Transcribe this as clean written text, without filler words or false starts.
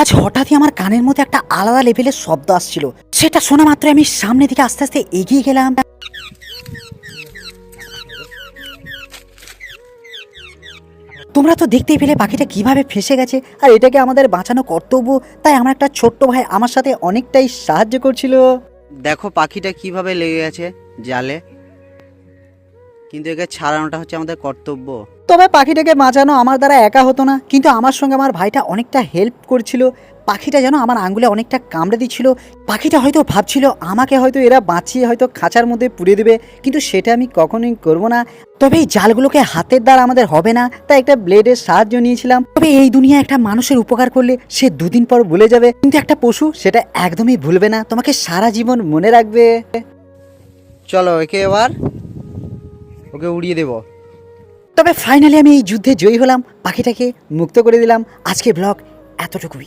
আজ হঠাৎই আমার কানের মধ্যে একটা আলাদা লেভেলের শব্দ আসছিল। সেটা শোনা মাত্র আমি সামনের দিকে আস্তে আস্তে এগিয়ে গেলাম। তোমরা তো দেখতেই পেলে পাখিটা কিভাবে ফেঁসে গেছে, আর এটাকে আমাদের বাঁচানো কর্তব্য। তাই আমার একটা ছোট্ট ভাই আমার সাথে অনেকটাই সাহায্য করছিল। দেখো পাখিটা কিভাবে লেগে গেছে জালে, কিন্তু একে ছাড়ানোটা হচ্ছে আমাদের কর্তব্য। তবে পাখিটাকে বাঁচানো আমার দ্বারা একা হতো না, কিন্তু আমার সঙ্গে আমার ভাইটা অনেকটা হেল্প করছিল। পাখিটা যেন আমার আঙ্গুলে অনেকটা কামড়ে দিচ্ছিল। পাখিটা হয়তো ভাবছিল আমাকে হয়তো এরা বাঁচিয়ে হয়তো খাঁচার মধ্যে পুড়ে দেবে, কিন্তু সেটা আমি কখনোই করব না। তবে এই জালগুলোকে হাতের দ্বারা আমাদের হবে না, তাই একটা ব্লেডের সাহায্য নিয়েছিলাম। তবে এই দুনিয়া একটা মানুষের উপকার করলে সে দুদিন পর ভুলে যাবে, কিন্তু একটা পশু সেটা একদমই ভুলবে না, তোমাকে সারা জীবন মনে রাখবে। চলো একে এবার ওকে উড়িয়ে দেবো। তবে ফাইনালি আমি এই যুদ্ধে জয়ী হলাম, পাখিটাকে মুক্ত করে দিলাম। আজকে ব্লগ এতটুকুই।